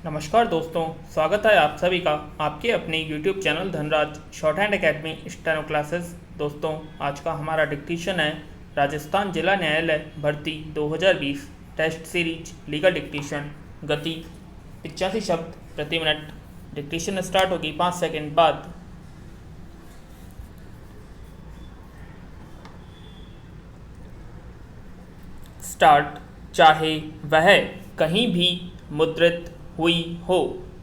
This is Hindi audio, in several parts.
नमस्कार दोस्तों, स्वागत है आप सभी का आपके अपने YouTube channel Dhanraj short hand academy steno classes. दोस्तों, आज का हमारा डिक्टेशन है राजस्थान जिला न्यायालय भर्ती 2020 टेस्ट सीरीज लीगल डिक्टेशन। गति 85 शब्द प्रति मिनट। डिक्टेशन स्टार्ट होगी 5 सेकंड बाद। स्टार्ट। चाहे वह कहीं भी मुद्रित हुई हो,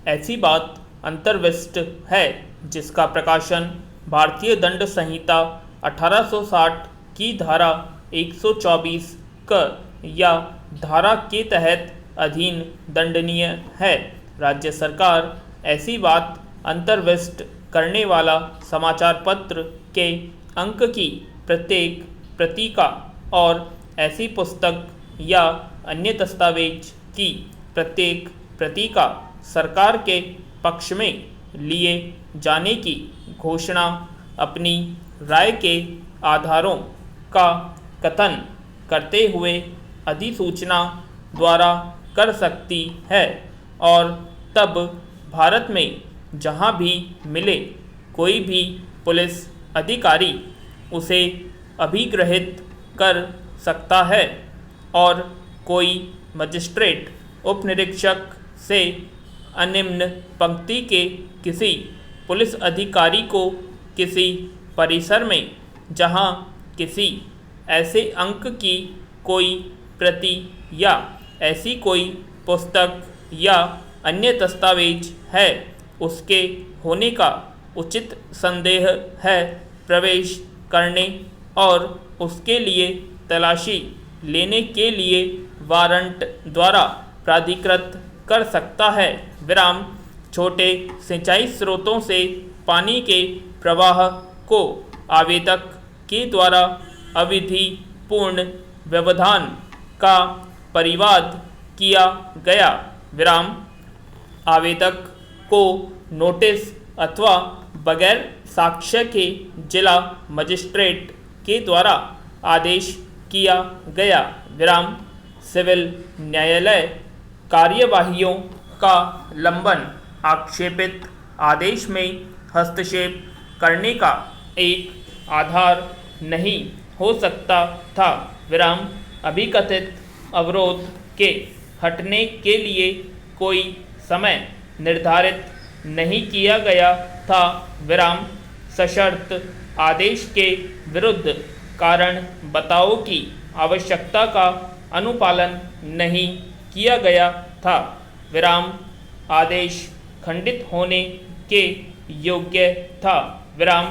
ऐसी बात अंतर्विष्ट है जिसका प्रकाशन भारतीय दंड संहिता 1860 की धारा 124 क या धारा के तहत अधीन दंडनीय है। राज्य सरकार ऐसी बात अंतर्विष्ट करने वाला समाचार पत्र के अंक की प्रत्येक प्रति का और ऐसी पुस्तक या अन्य दस्तावेज की प्रत्येक प्रति का सरकार के पक्ष में लिए जाने की घोषणा अपनी राय के आधारों का कथन करते हुए अधिसूचना द्वारा कर सकती है और तब भारत में जहाँ भी मिले कोई भी पुलिस अधिकारी उसे अभिग्रहित कर सकता है और कोई मजिस्ट्रेट उपनिरीक्षक से अनिम्न पंक्ति के किसी पुलिस अधिकारी को किसी परिसर में जहां किसी ऐसे अंक की कोई प्रति या ऐसी कोई पुस्तक या अन्य दस्तावेज है उसके होने का उचित संदेह है प्रवेश करने और उसके लिए तलाशी लेने के लिए वारंट द्वारा प्राधिकृत कर सकता है। विराम। छोटे सिंचाई स्रोतों से पानी के प्रवाह को आवेदक के द्वारा अविधि पूर्ण व्यवधान का परिवाद किया गया। विराम। आवेदक को नोटिस अथवा बगैर साक्ष्य के जिला मजिस्ट्रेट के द्वारा आदेश किया गया। विराम। सिविल न्यायालय कार्यवाहियों का लंबन आक्षेपित आदेश में हस्तक्षेप करने का एक आधार नहीं हो सकता था। विराम। अभिकथित अवरोध के हटने के लिए कोई समय निर्धारित नहीं किया गया था। विराम। सशर्त आदेश के विरुद्ध कारण बताओ की आवश्यकता का अनुपालन नहीं किया गया था। विराम। आदेश खंडित होने के योग्य था। विराम।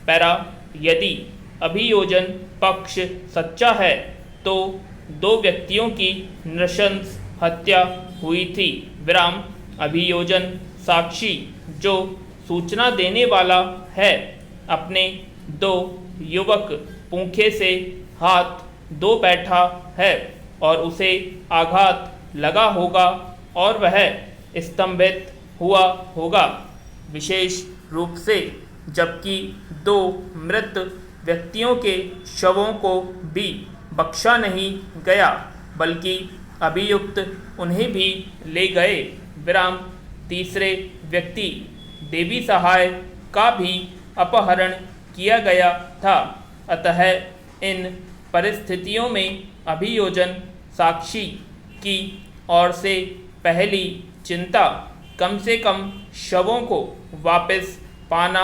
पैरा। यदि अभियोजन पक्ष सच्चा है तो दो व्यक्तियों की नृशंस हत्या हुई थी। विराम। अभियोजन साक्षी जो सूचना देने वाला है अपने दो युवक पूंखे से हाथ धो बैठा है और उसे आघात लगा होगा और वह स्तंभित हुआ होगा विशेष रूप से, जबकि दो मृत व्यक्तियों के शवों को भी बख्शा नहीं गया बल्कि अभियुक्त उन्हें भी ले गए। विराम। तीसरे व्यक्ति देवी सहाय का भी अपहरण किया गया था। अतः इन परिस्थितियों में अभियोजन साक्षी की ओर से पहली चिंता कम से कम शवों को वापस पाना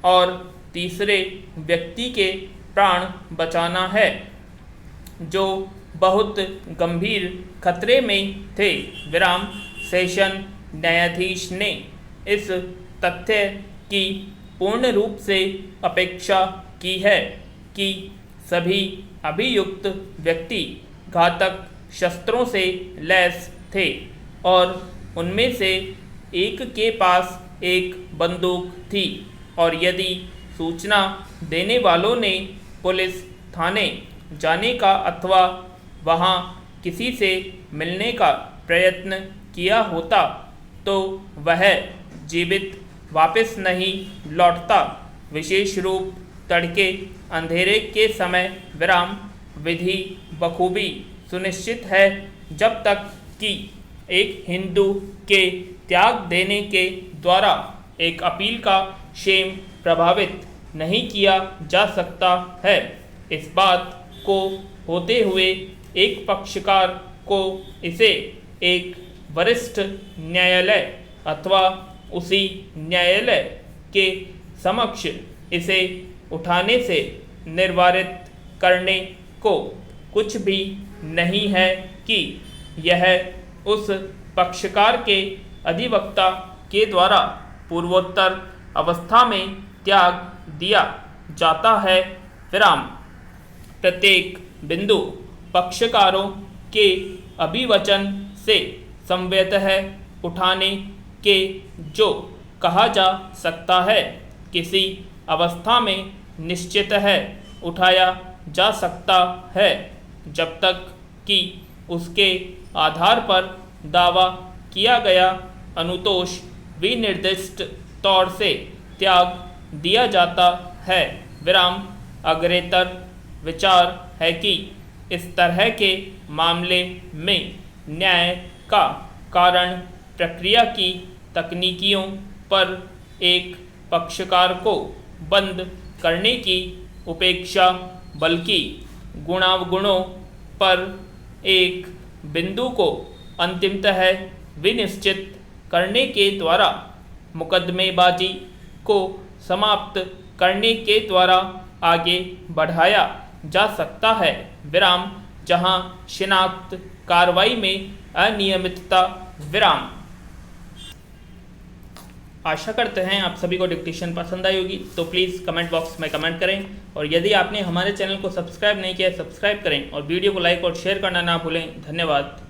और तीसरे व्यक्ति के प्राण बचाना है जो बहुत गंभीर खतरे में थे। विराम। सेशन न्यायाधीश ने इस तथ्य की पूर्ण रूप से अपेक्षा की है कि सभी अभियुक्त व्यक्ति घातक शस्त्रों से लैस थे और उनमें से एक के पास एक बंदूक थी और यदि सूचना देने वालों ने पुलिस थाने जाने का अथवा वहां किसी से मिलने का प्रयत्न किया होता तो वह जीवित वापस नहीं लौटता। विशेष रूप तड़के अंधेरे के समय। विराम। विधि बखूबी सुनिश्चित है जब तक कि एक हिंदू के त्याग देने के द्वारा एक अपील का क्षेम प्रभावित नहीं किया जा सकता है। इस बात को होते हुए एक पक्षकार को इसे एक वरिष्ठ न्यायालय अथवा उसी न्यायालय के समक्ष इसे उठाने से निर्वारित करने को कुछ भी नहीं है कि यह उस पक्षकार के अधिवक्ता के द्वारा पूर्वोत्तर अवस्था में त्याग दिया जाता है। विराम। प्रत्येक बिंदु पक्षकारों के अभिवचन से संवेदः उठाने के जो कहा जा सकता है किसी अवस्था में निश्चित है उठाया जा सकता है जब तक कि उसके आधार पर दावा किया गया अनुतोष विनिर्दिष्ट तौर से त्याग दिया जाता है। विराम। अग्रेतर विचार है कि इस तरह के मामले में न्याय का कारण प्रक्रिया की तकनीकियों पर एक पक्षकार को बंद करने की उपेक्षा बल्कि गुणावगुणों पर एक बिंदु को अंतिमतः विनिश्चित करने के द्वारा मुकदमेबाजी को समाप्त करने के द्वारा आगे बढ़ाया जा सकता है। विराम। जहां शिनाख्त कार्रवाई में अनियमितता। विराम। आशा करते हैं आप सभी को डिक्टेशन पसंद आई होगी, तो प्लीज़ कमेंट बॉक्स में कमेंट करें और यदि आपने हमारे चैनल को सब्सक्राइब नहीं किया है सब्सक्राइब करें और वीडियो को लाइक और शेयर करना ना भूलें। धन्यवाद।